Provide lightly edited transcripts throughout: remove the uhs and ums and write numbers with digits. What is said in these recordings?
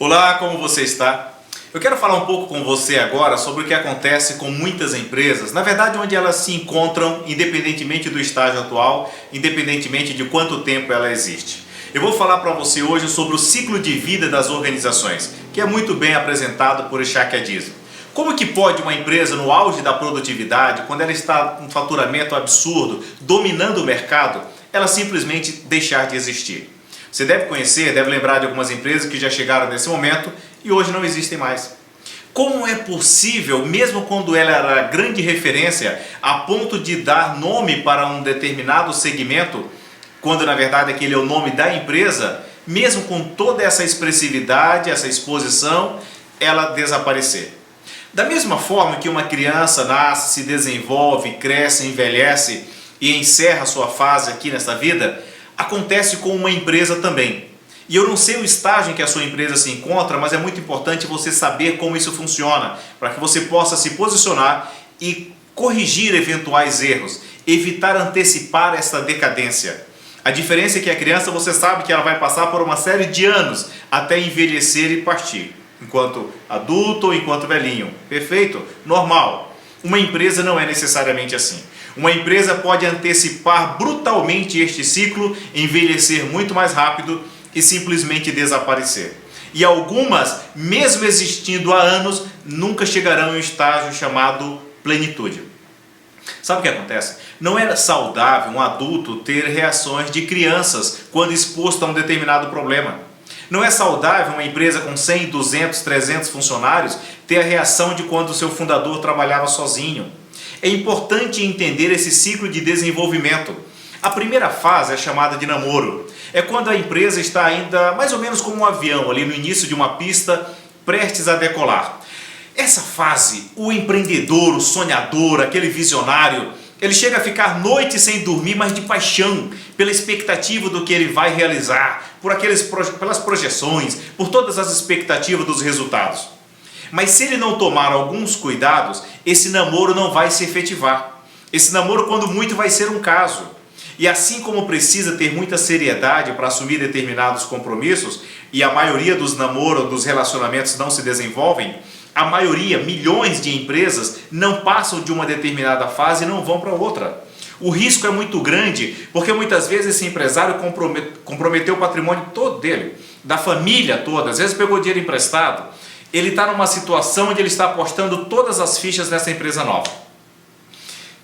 Olá, como você está? Eu quero falar um pouco com você agora sobre o que acontece com muitas empresas, na verdade onde elas se encontram independentemente do estágio atual, independentemente de quanto tempo ela existe. Eu vou falar para você hoje sobre o ciclo de vida das organizações, que é muito bem apresentado por Ishak Hadismo. Como que pode uma empresa no auge da produtividade, quando ela está com um faturamento absurdo, dominando o mercado, ela simplesmente deixar de existir? Você deve conhecer, deve lembrar de algumas empresas que já chegaram nesse momento e hoje não existem mais. Como é possível, mesmo quando ela era grande referência, a ponto de dar nome para um determinado segmento, quando na verdade aquele é o nome da empresa, mesmo com toda essa expressividade, essa exposição, ela desaparecer? Da mesma forma que uma criança nasce, se desenvolve, cresce, envelhece e encerra sua fase aqui nesta vida, acontece com uma empresa também. E eu não sei o estágio em que a sua empresa se encontra, mas é muito importante você saber como isso funciona, para que você possa se posicionar e corrigir eventuais erros, evitar antecipar essa decadência. A diferença é que a criança, você sabe que ela vai passar por uma série de anos até envelhecer e partir, enquanto adulto ou enquanto velhinho. Perfeito? Normal. Uma empresa não é necessariamente assim. Uma empresa pode antecipar brutalmente este ciclo, envelhecer muito mais rápido e simplesmente desaparecer. E algumas, mesmo existindo há anos, nunca chegarão em um estágio chamado plenitude. Sabe o que acontece? Não é saudável um adulto ter reações de crianças quando exposto a um determinado problema. Não é saudável uma empresa com 100, 200, 300 funcionários ter a reação de quando o seu fundador trabalhava sozinho. É importante entender esse ciclo de desenvolvimento. A primeira fase é chamada de namoro. É quando a empresa está ainda mais ou menos como um avião, ali no início de uma pista, prestes a decolar. Essa fase, o empreendedor, o sonhador, aquele visionário, ele chega a ficar noites sem dormir, mas de paixão, pela expectativa do que ele vai realizar, pelas projeções, por todas as expectativas dos resultados. Mas se ele não tomar alguns cuidados, esse namoro não vai se efetivar. Esse namoro, quando muito, vai ser um caso. E assim como precisa ter muita seriedade para assumir determinados compromissos, e a maioria dos namoros, dos relacionamentos não se desenvolvem, a maioria, milhões de empresas, não passam de uma determinada fase e não vão para outra. O risco é muito grande, porque muitas vezes esse empresário comprometeu o patrimônio todo dele, da família toda, às vezes pegou dinheiro emprestado. Ele está numa situação onde ele está apostando todas as fichas nessa empresa nova.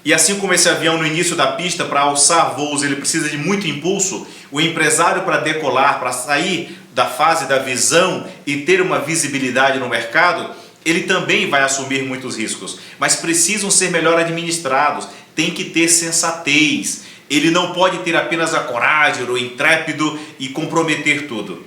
E assim como esse avião no início da pista, para alçar voos, ele precisa de muito impulso, o empresário, para decolar, para sair da fase da visão e ter uma visibilidade no mercado, ele também vai assumir muitos riscos, mas precisam ser melhor administrados, tem que ter sensatez. Ele não pode ter apenas a coragem, o intrépido e comprometer tudo.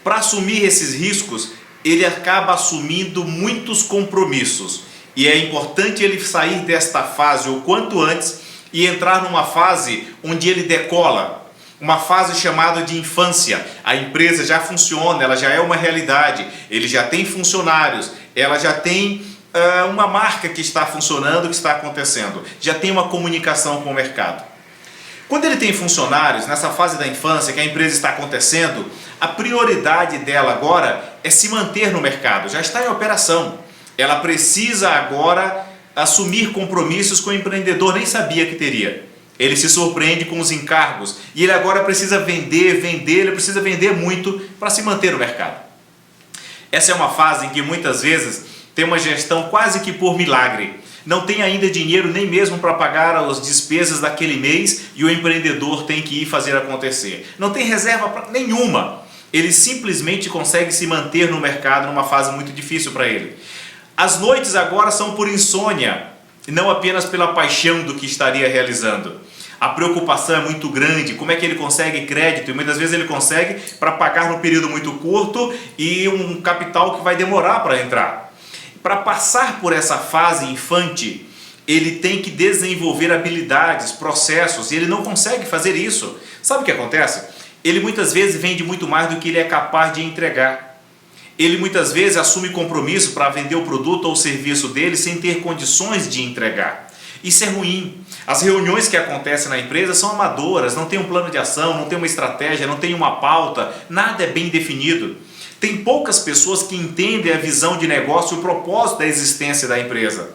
Para assumir esses riscos, ele acaba assumindo muitos compromissos. E é importante ele sair desta fase o quanto antes e entrar numa fase onde ele decola. Uma fase chamada de infância. A empresa já funciona, ela já é uma realidade, ele já tem funcionários, ela já tem uma marca que está funcionando, que está acontecendo, já tem uma comunicação com o mercado. Quando ele tem funcionários, nessa fase da infância que a empresa está acontecendo, a prioridade dela agora é se manter no mercado, já está em operação. Ela precisa agora assumir compromissos que o empreendedor nem sabia que teria. Ele se surpreende com os encargos e ele agora precisa vender, ele precisa vender muito para se manter no mercado. Essa é uma fase em que muitas vezes tem uma gestão quase que por milagre. Não tem ainda dinheiro nem mesmo para pagar as despesas daquele mês e o empreendedor tem que ir fazer acontecer. Não tem reserva nenhuma. Ele simplesmente consegue se manter no mercado numa fase muito difícil para ele. As noites agora são por insônia, não apenas pela paixão do que estaria realizando. A preocupação é muito grande, como é que ele consegue crédito? E muitas vezes ele consegue para pagar num período muito curto e um capital que vai demorar para entrar. Para passar por essa fase infante, ele tem que desenvolver habilidades, processos, e ele não consegue fazer isso. Sabe o que acontece? Ele muitas vezes vende muito mais do que ele é capaz de entregar. Ele muitas vezes assume compromisso para vender o produto ou o serviço dele sem ter condições de entregar. Isso é ruim. As reuniões que acontecem na empresa são amadoras, não tem um plano de ação, não tem uma estratégia, não tem uma pauta, nada é bem definido. Tem poucas pessoas que entendem a visão de negócio e o propósito da existência da empresa.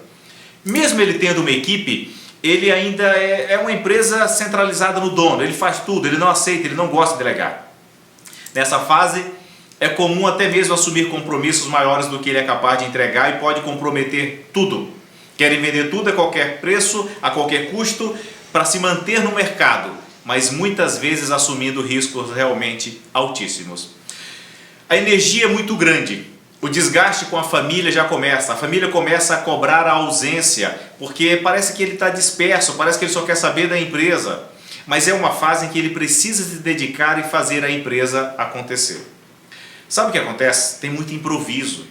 Mesmo ele tendo uma equipe, ele ainda é uma empresa centralizada no dono, ele faz tudo, ele não aceita, ele não gosta de delegar. Nessa fase, é comum até mesmo assumir compromissos maiores do que ele é capaz de entregar e pode comprometer tudo. Querem vender tudo a qualquer preço, a qualquer custo, para se manter no mercado, mas muitas vezes assumindo riscos realmente altíssimos. A energia é muito grande, o desgaste com a família já começa, a família começa a cobrar a ausência, porque parece que ele está disperso, parece que ele só quer saber da empresa, mas é uma fase em que ele precisa se dedicar e fazer a empresa acontecer. Sabe o que acontece? Tem muito improviso.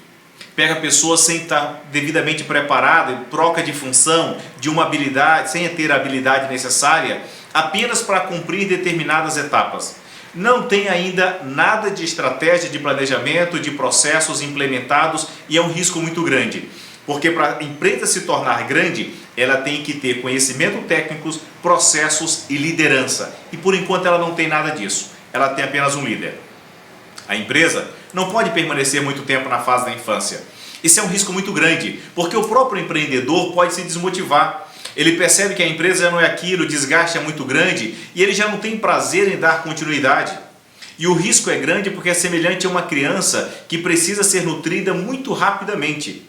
Pega a pessoa sem estar devidamente preparada, troca de função, de uma habilidade, sem ter a habilidade necessária, apenas para cumprir determinadas etapas. Não tem ainda nada de estratégia, de planejamento, de processos implementados e é um risco muito grande. Porque para a empresa se tornar grande, ela tem que ter conhecimento técnicos, processos e liderança. E por enquanto ela não tem nada disso. Ela tem apenas um líder. A empresa não pode permanecer muito tempo na fase da infância. Isso é um risco muito grande, porque o próprio empreendedor pode se desmotivar. Ele percebe que a empresa já não é aquilo, o desgaste é muito grande e ele já não tem prazer em dar continuidade. E o risco é grande porque é semelhante a uma criança que precisa ser nutrida muito rapidamente,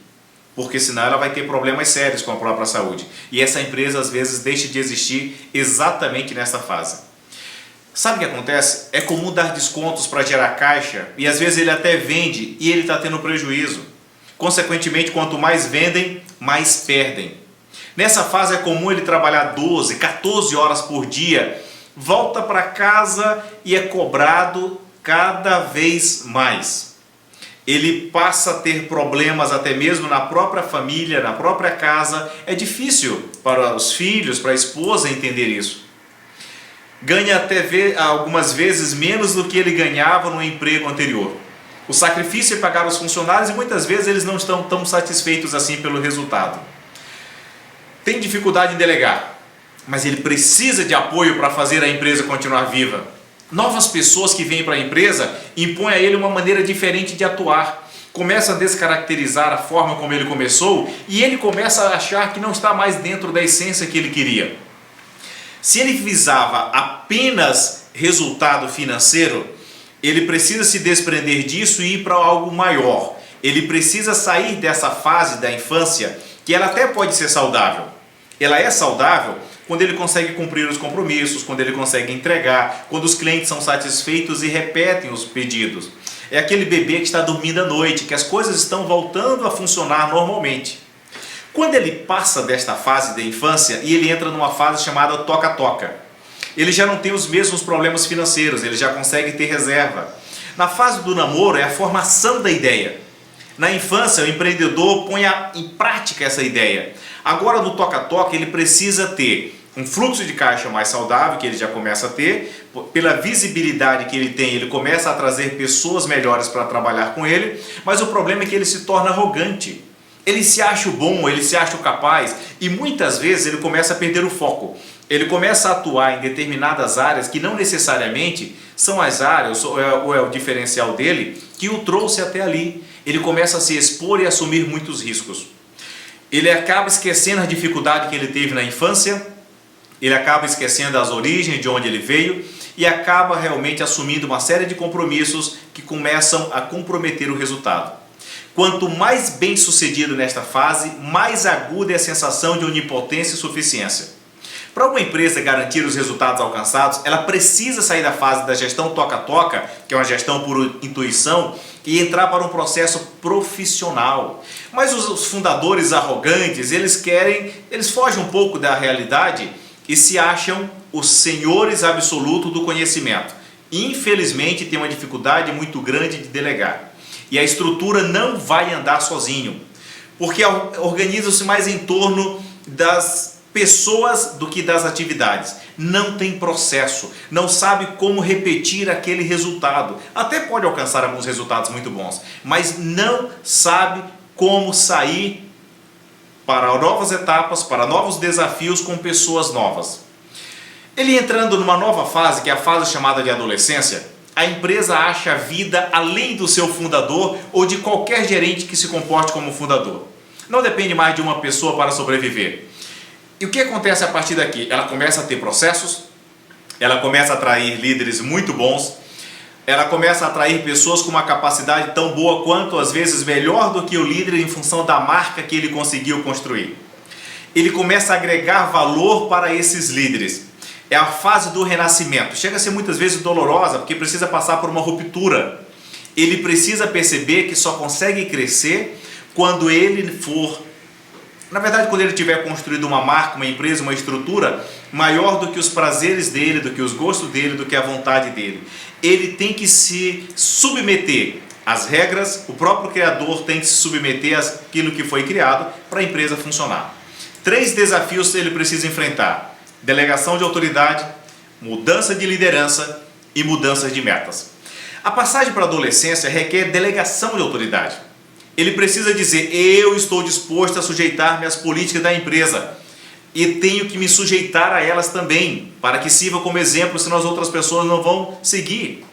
porque senão ela vai ter problemas sérios com a própria saúde. E essa empresa às vezes deixa de existir exatamente nessa fase. Sabe o que acontece? É comum dar descontos para gerar caixa e às vezes ele até vende e ele está tendo prejuízo. Consequentemente, quanto mais vendem, mais perdem. Nessa fase é comum ele trabalhar 12, 14 horas por dia, volta para casa e é cobrado cada vez mais. Ele passa a ter problemas até mesmo na própria família, na própria casa. É difícil para os filhos, para a esposa entender isso. Ganha até algumas vezes menos do que ele ganhava no emprego anterior. O sacrifício é pagar os funcionários e muitas vezes eles não estão tão satisfeitos assim pelo resultado. Tem dificuldade em delegar, mas ele precisa de apoio para fazer a empresa continuar viva. Novas pessoas que vêm para a empresa impõem a ele uma maneira diferente de atuar. Começa a descaracterizar a forma como ele começou e ele começa a achar que não está mais dentro da essência que ele queria. Se ele visava apenas resultado financeiro, ele precisa se desprender disso e ir para algo maior. Ele precisa sair dessa fase da infância, que ela até pode ser saudável. Ela é saudável quando ele consegue cumprir os compromissos, quando ele consegue entregar, quando os clientes são satisfeitos e repetem os pedidos. É aquele bebê que está dormindo à noite, que as coisas estão voltando a funcionar normalmente. Quando ele passa desta fase da infância e ele entra numa fase chamada toca-toca, ele já não tem os mesmos problemas financeiros, ele já consegue ter reserva. Na fase do namoro é a formação da ideia. Na infância o empreendedor põe em prática essa ideia. Agora no toca-toca ele precisa ter um fluxo de caixa mais saudável, que ele já começa a ter, pela visibilidade que ele tem, ele começa a trazer pessoas melhores para trabalhar com ele, mas o problema é que ele se torna arrogante. Ele se acha o bom, ele se acha o capaz e muitas vezes ele começa a perder o foco. Ele começa a atuar em determinadas áreas que não necessariamente são as áreas ou é o diferencial dele que o trouxe até ali. Ele começa a se expor e assumir muitos riscos. Ele acaba esquecendo a dificuldade que ele teve na infância, ele acaba esquecendo as origens de onde ele veio e acaba realmente assumindo uma série de compromissos que começam a comprometer o resultado. Quanto mais bem sucedido nesta fase, mais aguda é a sensação de onipotência e suficiência. Para uma empresa garantir os resultados alcançados, ela precisa sair da fase da gestão toca-toca, que é uma gestão por intuição, e entrar para um processo profissional. Mas os fundadores arrogantes, eles fogem um pouco da realidade e se acham os senhores absolutos do conhecimento. Infelizmente, tem uma dificuldade muito grande de delegar. E a estrutura não vai andar sozinho, porque organiza-se mais em torno das pessoas do que das atividades. Não tem processo, não sabe como repetir aquele resultado. Até pode alcançar alguns resultados muito bons, mas não sabe como sair para novas etapas, para novos desafios com pessoas novas. Ele entrando numa nova fase, que é a fase chamada de adolescência, a empresa acha vida além do seu fundador ou de qualquer gerente que se comporte como fundador. Não depende mais de uma pessoa para sobreviver. E o que acontece a partir daqui? Ela começa a ter processos, ela começa a atrair líderes muito bons, ela começa a atrair pessoas com uma capacidade tão boa quanto, às vezes, melhor do que o líder em função da marca que ele conseguiu construir. Ele começa a agregar valor para esses líderes. É a fase do renascimento. Chega a ser muitas vezes dolorosa, porque precisa passar por uma ruptura. Ele precisa perceber que só consegue crescer quando ele for... Na verdade, quando ele tiver construído uma marca, uma empresa, uma estrutura maior do que os prazeres dele, do que os gostos dele, do que a vontade dele. Ele tem que se submeter às regras, o próprio criador tem que se submeter àquilo que foi criado para a empresa funcionar. 3 desafios ele precisa enfrentar: delegação de autoridade, mudança de liderança e mudança de metas. A passagem para a adolescência requer delegação de autoridade. Ele precisa dizer: eu estou disposto a sujeitar-me às políticas da empresa e tenho que me sujeitar a elas também, para que sirva como exemplo, senão as outras pessoas não vão seguir.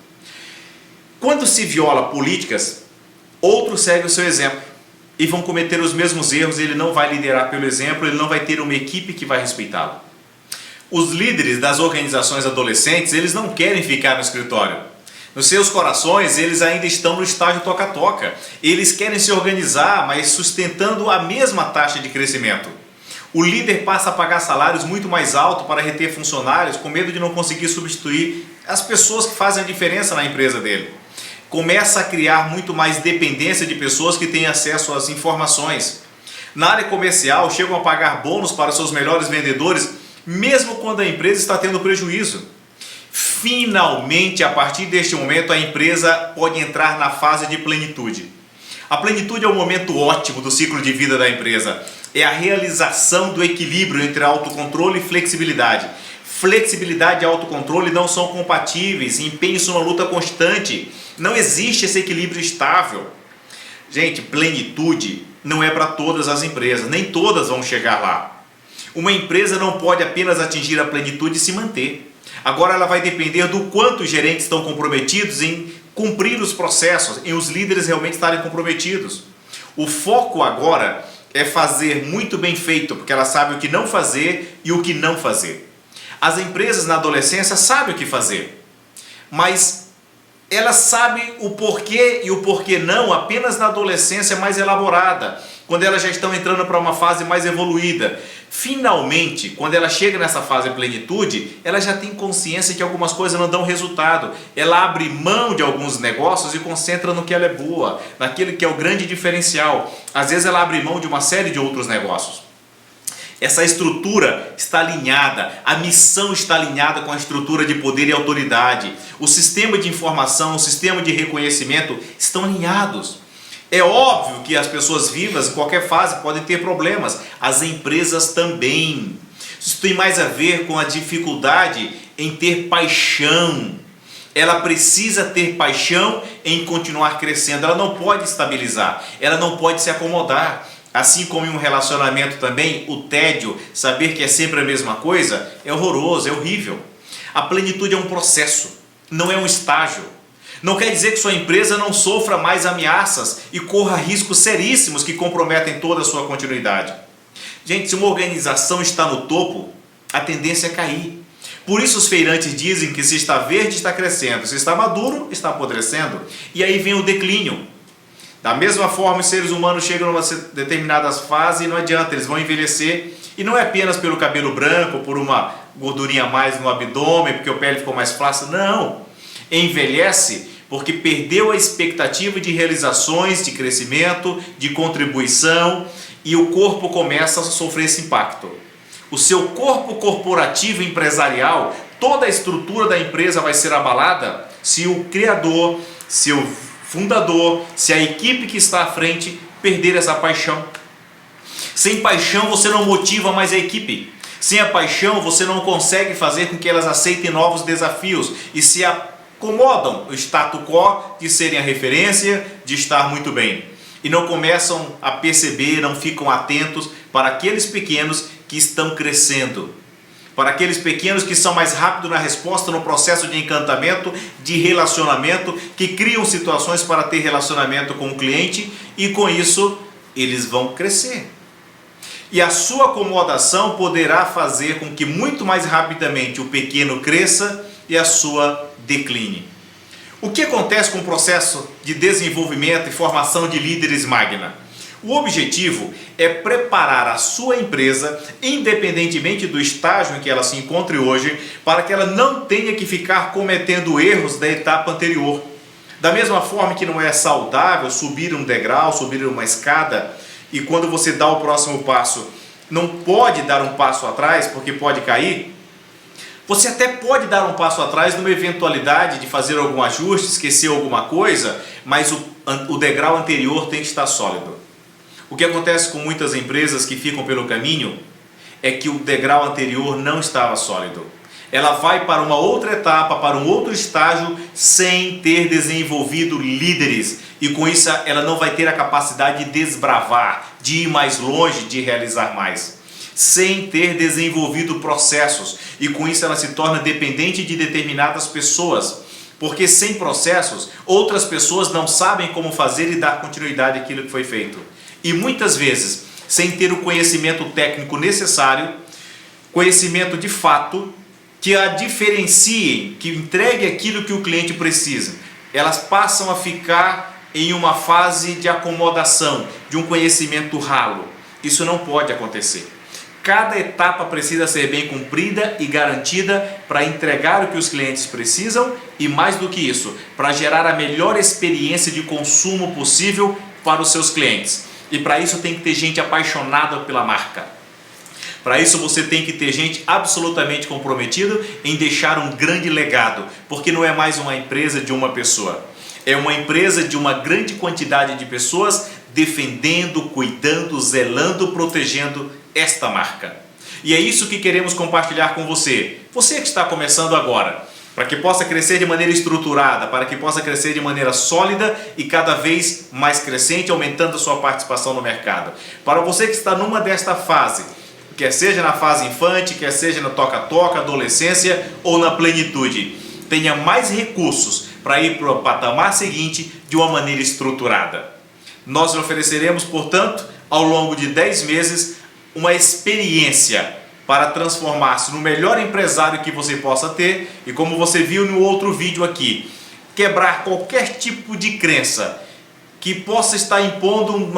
Quando se viola políticas, outros seguem o seu exemplo e vão cometer os mesmos erros. Ele não vai liderar pelo exemplo, ele não vai ter uma equipe que vai respeitá-lo. Os líderes das organizações adolescentes, eles não querem ficar no escritório. Nos seus corações, eles ainda estão no estágio toca-toca. Eles querem se organizar, mas sustentando a mesma taxa de crescimento. O líder passa a pagar salários muito mais altos para reter funcionários, com medo de não conseguir substituir as pessoas que fazem a diferença na empresa dele. Começa a criar muito mais dependência de pessoas que têm acesso às informações. Na área comercial, chegam a pagar bônus para seus melhores vendedores, mesmo quando a empresa está tendo prejuízo. Finalmente, a partir deste momento, a empresa pode entrar na fase de plenitude. A plenitude é o momento ótimo do ciclo de vida da empresa. É a realização do equilíbrio entre autocontrole e flexibilidade. Flexibilidade e autocontrole não são compatíveis, empenham-se numa luta constante. Não existe esse equilíbrio estável. Gente, plenitude não é para todas as empresas, nem todas vão chegar lá. Uma empresa não pode apenas atingir a plenitude e se manter. Agora ela vai depender do quanto os gerentes estão comprometidos em cumprir os processos, em os líderes realmente estarem comprometidos. O foco agora é fazer muito bem feito, porque ela sabe o que não fazer e o que não fazer. As empresas na adolescência sabem o que fazer, mas elas sabem o porquê e o porquê não apenas na adolescência mais elaborada, quando elas já estão entrando para uma fase mais evoluída. Finalmente, quando ela chega nessa fase de plenitude, ela já tem consciência que algumas coisas não dão resultado. Ela abre mão de alguns negócios e concentra no que ela é boa, naquilo que é o grande diferencial. Às vezes ela abre mão de uma série de outros negócios. Essa estrutura está alinhada, a missão está alinhada com a estrutura de poder e autoridade. O sistema de informação, o sistema de reconhecimento estão alinhados. É óbvio que as pessoas vivas, em qualquer fase, podem ter problemas. As empresas também. Isso tem mais a ver com a dificuldade em ter paixão. Ela precisa ter paixão em continuar crescendo. Ela não pode estabilizar. Ela não pode se acomodar. Assim como em um relacionamento também, o tédio, saber que é sempre a mesma coisa, é horroroso, é horrível. A plenitude é um processo, não é um estágio. Não quer dizer que sua empresa não sofra mais ameaças e corra riscos seríssimos que comprometem toda a sua continuidade. Gente, se uma organização está no topo, a tendência é cair. Por isso os feirantes dizem que se está verde, está crescendo, se está maduro, está apodrecendo. E aí vem o declínio. Da mesma forma, os seres humanos chegam em uma determinada fase e não adianta, eles vão envelhecer. E não é apenas pelo cabelo branco, por uma gordurinha a mais no abdômen, porque a pele ficou mais flácida. Não. Envelhece porque perdeu a expectativa de realizações, de crescimento, de contribuição, e o corpo começa a sofrer esse impacto. O seu corpo corporativo empresarial, toda a estrutura da empresa vai ser abalada se o criador, se o fundador, se a equipe que está à frente perder essa paixão. Sem paixão você não motiva mais a equipe. Sem a paixão você não consegue fazer com que elas aceitem novos desafios e se acomodam o status quo de serem a referência, de estar muito bem. E não começam a perceber, não ficam atentos para aqueles pequenos que estão crescendo. para aqueles pequenos que são mais rápidos na resposta no processo de encantamento, de relacionamento, que criam situações para ter relacionamento com o cliente e com isso eles vão crescer. E a sua acomodação poderá fazer com que muito mais rapidamente o pequeno cresça e a sua decline. O que acontece com o processo de desenvolvimento e formação de líderes Magna? O objetivo é preparar a sua empresa, independentemente do estágio em que ela se encontre hoje, para que ela não tenha que ficar cometendo erros da etapa anterior. Da mesma forma que não é saudável subir um degrau, subir uma escada, e quando você dá o próximo passo, não pode dar um passo atrás porque pode cair. Você até pode dar um passo atrás numa eventualidade de fazer algum ajuste, esquecer alguma coisa, mas o degrau anterior tem que estar sólido. O que acontece com muitas empresas que ficam pelo caminho é que o degrau anterior não estava sólido. Ela vai para uma outra etapa, para um outro estágio, sem ter desenvolvido líderes. E com isso ela não vai ter a capacidade de desbravar, de ir mais longe, de realizar mais. Sem ter desenvolvido processos. E com isso ela se torna dependente de determinadas pessoas. Porque sem processos, outras pessoas não sabem como fazer e dar continuidade àquilo que foi feito. E muitas vezes, sem ter o conhecimento técnico necessário, conhecimento de fato, que a diferenciem, que entregue aquilo que o cliente precisa, elas passam a ficar em uma fase de acomodação, de um conhecimento ralo. Isso não pode acontecer. Cada etapa precisa ser bem cumprida e garantida para entregar o que os clientes precisam e, mais do que isso, para gerar a melhor experiência de consumo possível para os seus clientes. E para isso tem que ter gente apaixonada pela marca. Para isso você tem que ter gente absolutamente comprometida em deixar um grande legado, porque não é mais uma empresa de uma pessoa. É uma empresa de uma grande quantidade de pessoas defendendo, cuidando, zelando, protegendo esta marca. E é isso que queremos compartilhar com você. Você que está começando agora, para que possa crescer de maneira estruturada, para que possa crescer de maneira sólida e cada vez mais crescente, aumentando a sua participação no mercado. Para você que está numa desta fase, quer seja na fase infante, quer seja na toca-toca, adolescência ou na plenitude, tenha mais recursos para ir para o patamar seguinte de uma maneira estruturada. Nós lhe ofereceremos, portanto, ao longo de 10 meses, uma experiência para transformar-se no melhor empresário que você possa ter e, como você viu no outro vídeo aqui, quebrar qualquer tipo de crença que possa estar impondo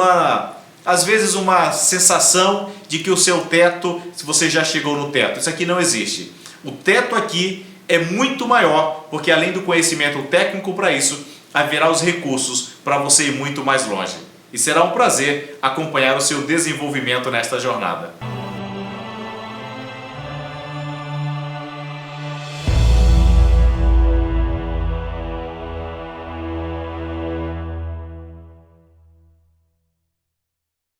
às vezes uma sensação de que o seu teto, se você já chegou no teto, isso aqui não existe. O teto aqui é muito maior, porque além do conhecimento técnico para isso, haverá os recursos para você ir muito mais longe. E será um prazer acompanhar o seu desenvolvimento nesta jornada.